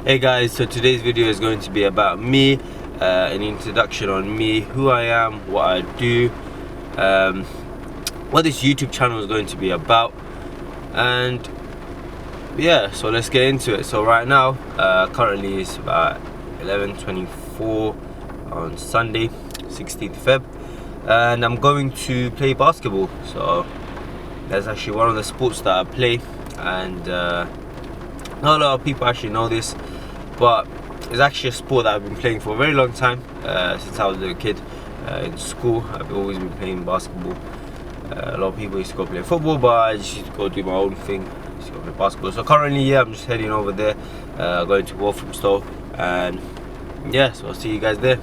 Hey guys, so today's video is going to be about me, an introduction on me, who I am, what I do, what this YouTube channel is going to be about, and yeah, so let's get into it. So right now, currently it's about 11:24 on Sunday, 16th Feb, and I'm going to play basketball. So that's actually one of the sports that I play, and not a lot of people actually know this, but it's actually a sport that I've been playing for a very long time, since I was a little kid. In school, I've always been playing basketball. A lot of people used to go play football, but I just used to go do my own thing. I used to go play basketball. So currently, yeah, I'm just heading over there, going to Walthamstow, and yeah, so I'll see you guys there.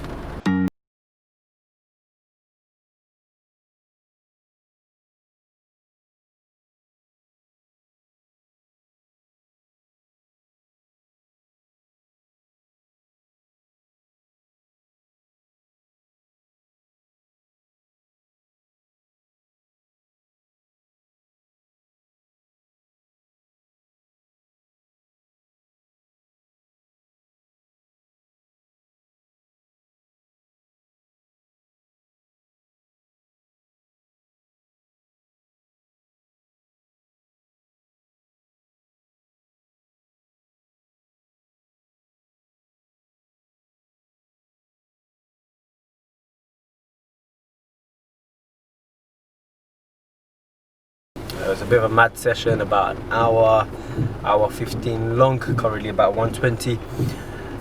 It was a bit of a mad session, about an hour 15 long, currently about 120.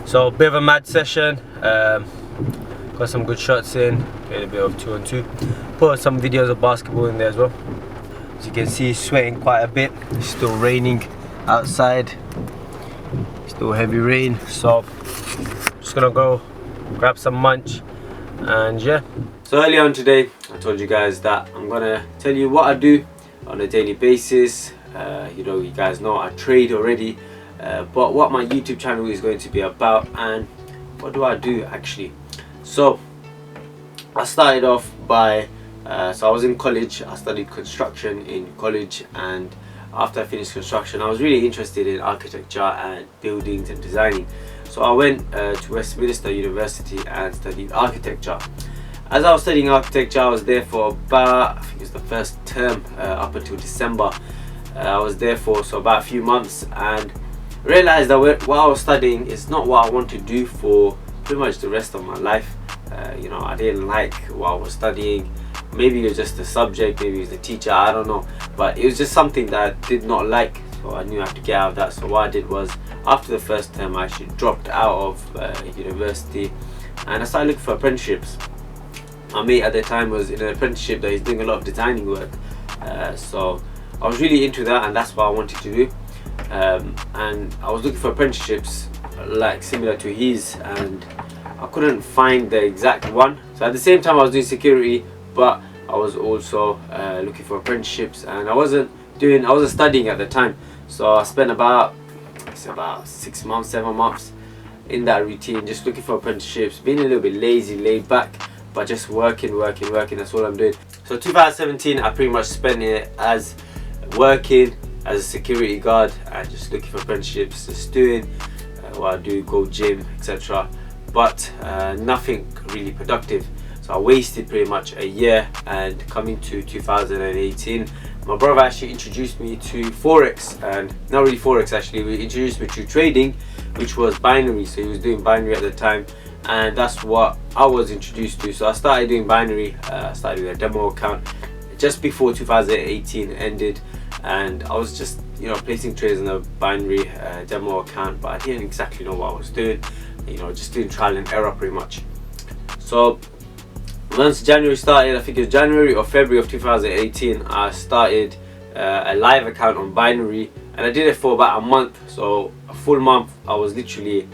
So a bit of a mad session, got some good shots in, played a bit of 2-on-2, put some videos of basketball in there as well. As you can see, sweating quite a bit. It's still raining outside, still heavy rain, so just gonna go grab some lunch and yeah. So earlier on today I told you guys that I'm gonna tell you what I do on a daily basis. You guys know I trade already, but what my YouTube channel is going to be about and what do I do actually. So I started off by so I was in college. I studied construction in college, and after I finished construction I was really interested in architecture and buildings and designing. So I went to Westminster University and studied architecture. As I was studying architecture, I was there for about, I think it was the first term, up until December. I was there for about a few months and realized that what I was studying is not what I want to do for pretty much the rest of my life. I didn't like what I was studying. Maybe it was just the subject, maybe it was the teacher, I don't know. But it was just something that I did not like, so I knew I had to get out of that. So what I did was, after the first term, I actually dropped out of university and I started looking for apprenticeships. My mate at the time was in an apprenticeship that he's doing a lot of designing work, so I was really into that, and that's what I wanted to do. And I was looking for apprenticeships like similar to his, and I couldn't find the exact one. So at the same time I was doing security, but I was also looking for apprenticeships, and I wasn't studying at the time. So I spent about 6 months, 7 months in that routine, just looking for apprenticeships, being a little bit lazy, laid back, but just working, that's all I'm doing. So 2017 I pretty much spent it as working as a security guard and just looking for apprenticeships, just doing what I do, go gym, etc. But nothing really productive. So I wasted pretty much a year, and coming to 2018 my brother actually introduced me to Forex, and not really Forex actually, he introduced me to trading, which was binary. So he was doing binary at the time, and that's what I was introduced to. So I started doing binary, started with a demo account just before 2018 ended, and I was just placing trades on a binary demo account, but I didn't exactly know what I was doing, just doing trial and error pretty much. So once January started, I think it was January or February of 2018, I started a live account on binary, and I did it for about a month. So a full month I was literally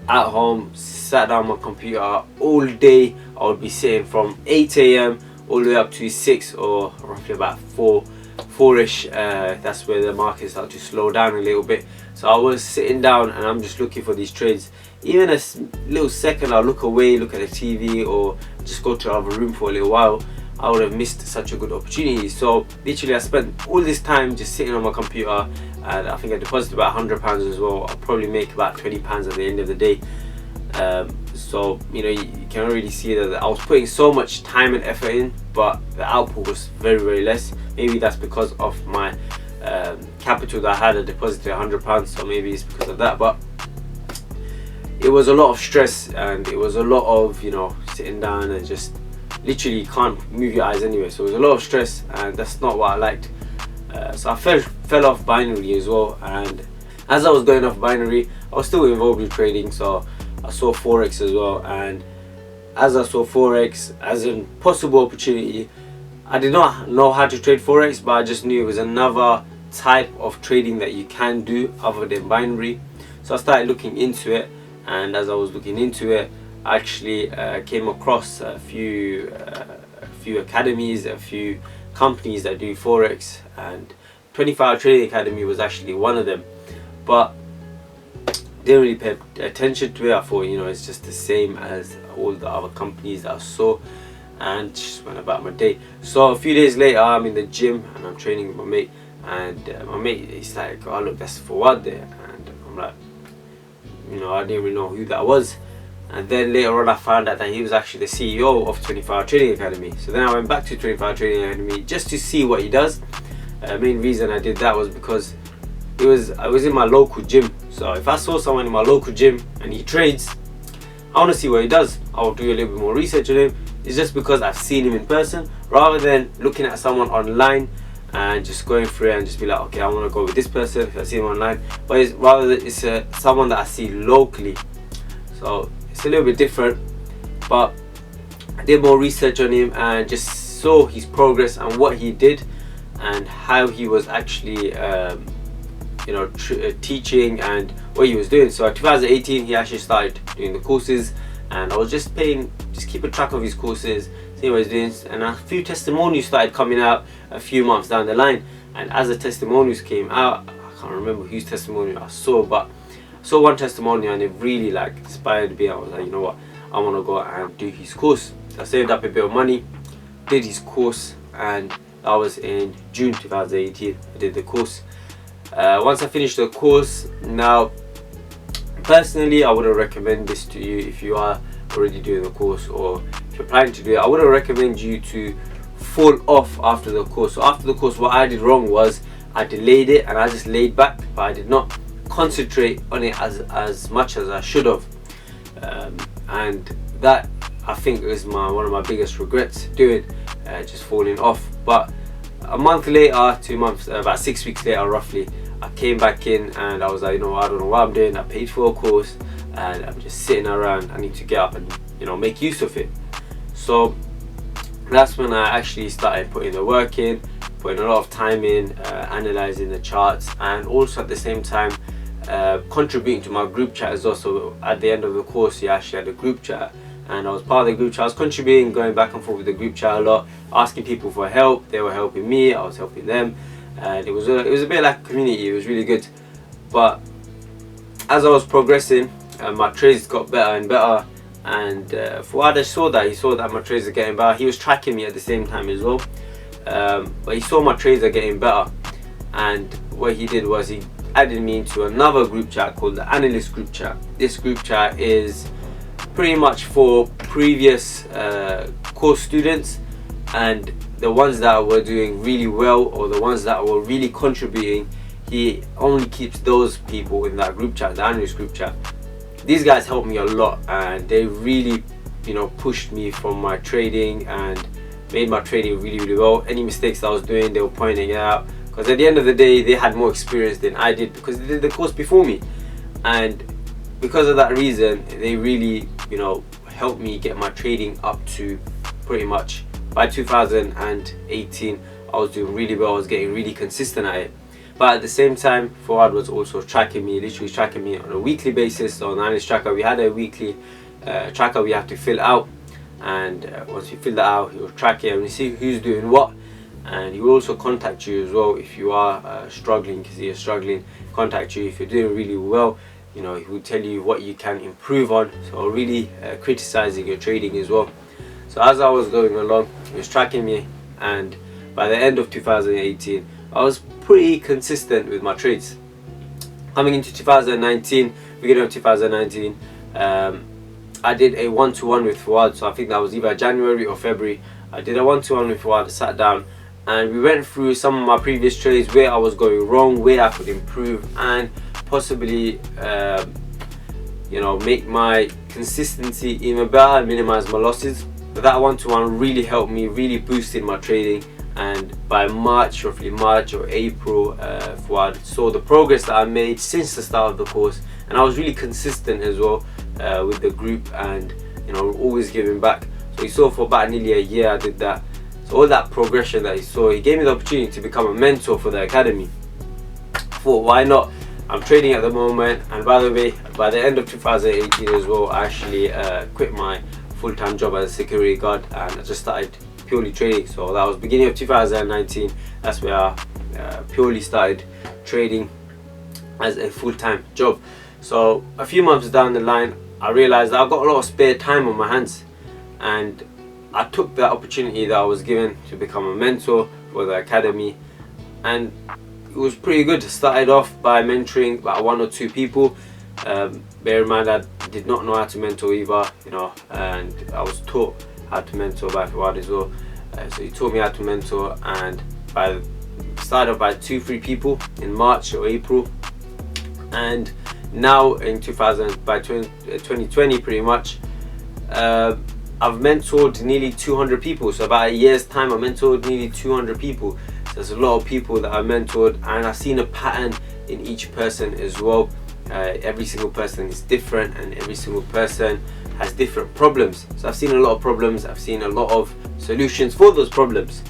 at home, sat down on my computer all day. I would be sitting from 8 AM all the way up to 6 or roughly about 4ish. That's where the market started to slow down a little bit. So I was sitting down and I'm just looking for these trades. Even a little second I'll look away, look at the TV, or just go to another room for a little while. I would have missed such a good opportunity. So literally I spent all this time just sitting on my computer, and I think I deposited about £100 as well. I'll probably make about £20 at the end of the day. So you know, you can already see that I was putting so much time and effort in, but the output was very less. Maybe that's because of my capital that I had. I deposited £100, so maybe it's because of that. But it was a lot of stress, and it was a lot of, you know, sitting down and just literally you can't move your eyes anyway. So it was a lot of stress, and that's not what I liked. So I fell off binary as well, and as I was going off binary, I was still involved with trading. So I saw Forex as well, and as I saw Forex as a possible opportunity, I did not know how to trade Forex, but I just knew it was another type of trading that you can do other than binary. So I started looking into it, and as I was looking into it, I actually came across a few academies, a few companies that do Forex, and 24 Hour Trading Academy was actually one of them. But didn't really pay attention to it. I thought, you know, it's just the same as all the other companies that I saw, and just went about my day. So a few days later, I'm in the gym and I'm training with my mate, and my mate, he's like, oh look, that's Fawad there, and I'm like, you know, I didn't really know who that was. And then later on I found out that he was actually the CEO of 24 Hour Trading Academy. So then I went back to 24 Hour Trading Academy just to see what he does. Main reason I did that was because I was in my local gym. So if I saw someone in my local gym and he trades, I want to see what he does. I'll do a little bit more research on him. It's just because I've seen him in person, rather than looking at someone online and just going through it and just be like, okay, I want to go with this person if I see him online. But it's someone that I see locally. So it's a little bit different. But I did more research on him and just saw his progress and what he did and how he was actually you know, teaching and what he was doing. So in 2018 he actually started doing the courses, and I was just keeping track of his courses, seeing what he's doing, and a few testimonials started coming out a few months down the line. And as the testimonials came out, I can't remember whose testimonial I saw, but I saw one testimonial and it really like inspired me. I was like, you know what, I want to go and do his course. So I saved up a bit of money, did his course, and that was in June 2018. I did the course. Once I finished the course, now personally I wouldn't recommend this to you if you are already doing the course, or if you're planning to do it. I wouldn't recommend you to fall off after the course. So after the course, what I did wrong was I delayed it and I just laid back, but I did not concentrate on it as much as I should have, and that I think is one of my biggest regrets doing, just falling off. But a month later, 2 months, about 6 weeks later roughly, I came back in and I was like, you know, I don't know what I'm doing. I paid for a course and I'm just sitting around. I need to get up and, you know, make use of it. So that's when I actually started putting the work in, putting a lot of time in, analysing the charts, and also at the same time contributing to my group chat as well. So at the end of the course, you actually had a group chat, and I was part of the group chat. I was contributing, going back and forth with the group chat a lot, asking people for help. They were helping me, I was helping them, and it was a bit like a community. It was really good. But as I was progressing, my trades got better and better, and Fuad saw that. He saw that my trades are getting better. He was tracking me at the same time as well, but he saw my trades are getting better, and what he did was he added me into another group chat called the analyst group chat. This group chat is pretty much for previous course students, and the ones that were doing really well, or the ones that were really contributing, he only keeps those people in that group chat, the analyst group chat. These guys helped me a lot, and they really, you know, pushed me from my trading and made my trading really well. Any mistakes that I was doing, they were pointing it out, because at the end of the day they had more experience than I did, because they did the course before me. And because of that reason, they really, you know, helped me get my trading up to pretty much, by 2018 I was doing really well. I was getting really consistent at it. But at the same time, Fuad was also tracking me, literally tracking me on a weekly basis. So on the analyst tracker, we had a weekly tracker we have to fill out, and once you fill that out, he will track it and you see who's doing what. And he will also contact you as well if you are struggling, because he is struggling. Contact you if you're doing really well. You know, he will tell you what you can improve on, so really criticizing your trading as well. So as I was going along, he was tracking me, and by the end of 2018 I was pretty consistent with my trades. Coming into 2019, beginning of 2019, I did a one-to-one with Fuad. So I think that was either January or February. I did a one-to-one with Fuad, sat down, and we went through some of my previous trades, where I was going wrong, where I could improve, and possibly you know, make my consistency even better and minimize my losses. But that one-to-one really helped me, really boosted my trading. And by March, roughly March or April, Fuad saw the progress that I made since the start of the course, and I was really consistent as well with the group, and you know, always giving back. So he saw for about nearly a year I did that. So all that progression that he saw, he gave me the opportunity to become a mentor for the academy. I thought, why not? I'm trading at the moment, and by the way, by the end of 2018 as well, I actually quit my full-time job as a security guard, and I just started purely trading. So that was beginning of 2019. That's where I purely started trading as a full-time job. So a few months down the line, I realized that I've got a lot of spare time on my hands, and I took that opportunity that I was given to become a mentor for the academy, and it was pretty good. Started off by mentoring about 1 or 2 people. Bear in mind, I did not know how to mentor either, you know, and I was taught how to mentor by Fuad as well. So he taught me how to mentor, and started off by 2-3 people in March or April, and now in 2020 pretty much, I've mentored nearly 200 people. So about a year's time, I mentored nearly 200 people. So there's a lot of people that I mentored, and I've seen a pattern in each person as well. Every single person is different, and every single person has different problems. So I've seen a lot of problems, I've seen a lot of solutions for those problems.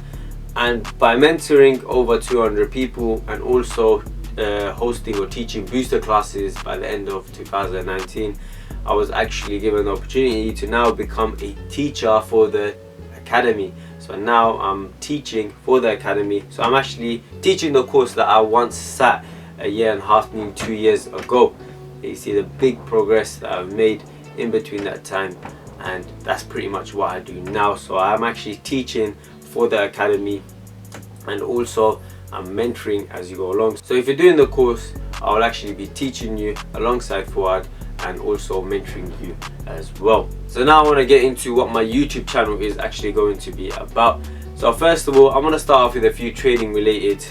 And by mentoring over 200 people, and also hosting or teaching booster classes by the end of 2019, I was actually given the opportunity to now become a teacher for the academy. So now I'm teaching for the academy. So I'm actually teaching the course that I once sat a year and a half, nearly 2 years ago. You see the big progress that I've made in between that time, and that's pretty much what I do now. So I'm actually teaching for the academy, and also I'm mentoring as you go along. So if you're doing the course, I'll actually be teaching you alongside Fuad, and also mentoring you as well. So now I want to get into what my YouTube channel is actually going to be about. So first of all, I'm going to start off with a few trading related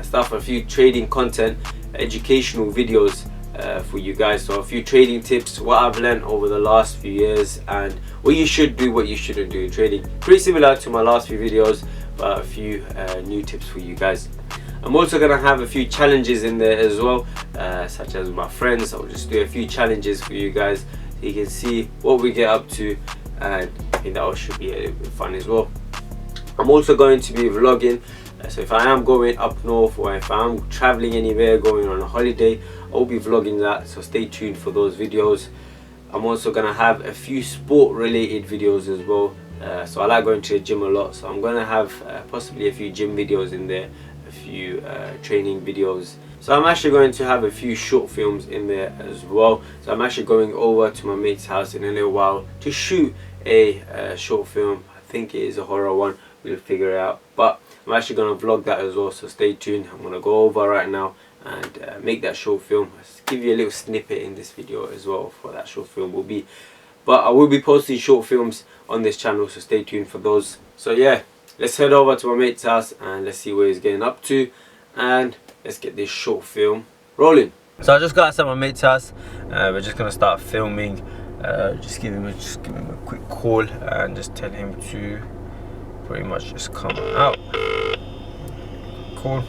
stuff, a few trading content, educational videos for you guys. So a few trading tips, what I've learned over the last few years, and what you should do, what you shouldn't do in trading. Pretty similar to my last few videos, but a few new tips for you guys. I'm also going to have a few challenges in there as well, such as with my friends. I'll just do a few challenges for you guys so you can see what we get up to, and I think that should be a little bit fun as well. I'm also going to be vlogging, so if I am going up north, or if I'm traveling anywhere, going on a holiday, I'll be vlogging that, so stay tuned for those videos. I'm also going to have a few sport related videos as well. So I like going to the gym a lot, so I'm going to have possibly a few gym videos in there, a few training videos. So I'm actually going to have a few short films in there as well. So I'm actually going over to my mate's house in a little while to shoot a short film. I think it is a horror one, we'll figure it out, but I'm actually going to vlog that as well, so stay tuned. I'm going to go over right now and make that short film. I'll give you a little snippet in this video as well for that short film will be. But I will be posting short films on this channel, so stay tuned for those. So yeah, let's head over to my mate's house and let's see where he's getting up to, and let's get this short film rolling. So I just got outside my mate's house. We're just gonna start filming. Just give him a quick call and just tell him to pretty much just come out. Cool.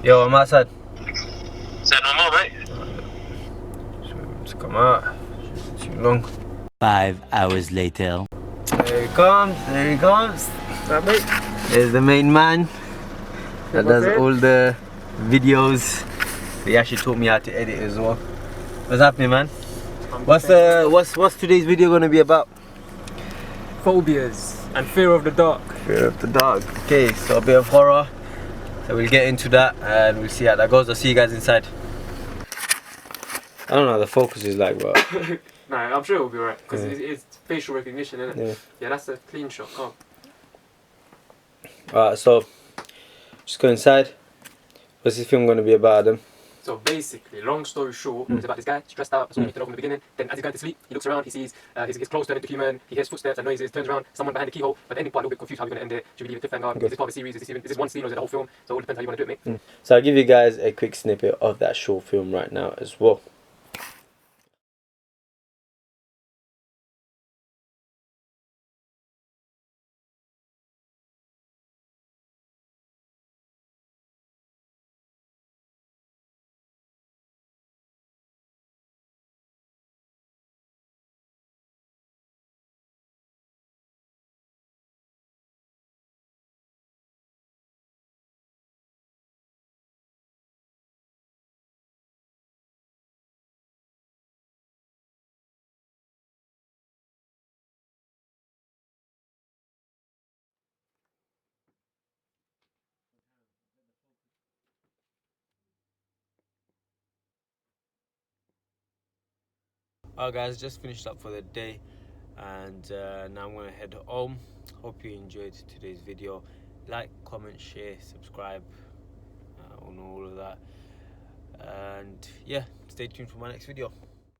Yo, I'm outside. Is that normal, mate? Just come out. Too long. 5 hours later. There he comes. There he comes. That mate? There's the main man that does all the videos. He actually taught me how to edit as well. What's happening, man? What's today's video gonna be about? Phobias and fear of the dark. Fear of the dark. Okay, so a bit of horror. So we'll get into that and we'll see how that goes. I'll see you guys inside. I don't know how the focus is like, but No, I'm sure it'll be alright because it's facial recognition, isn't it? Yeah. Yeah, that's a clean shot. Calm. Alright, so just go inside. What's this film going to be about, Adam? So basically, long story short, it's about this guy stressed out. That's all you need to know from the beginning. Then, as he's going to sleep, he looks around. He sees his clothes turn into human. He hears footsteps and noises. Turns around, someone behind the keyhole. But the ending part, a little bit confused. How we're going to end it? Should we leave it cliffhanger? Okay. Is this part of the series? Is this one scene or is it the whole film? So it all depends how you want to do it, mate. So I'll give you guys a quick snippet of that short film right now as well. Alright guys, just finished up for the day and now I'm going to head home. Hope you enjoyed today's video. Like, comment, share, subscribe on all of that, and yeah, stay tuned for my next video.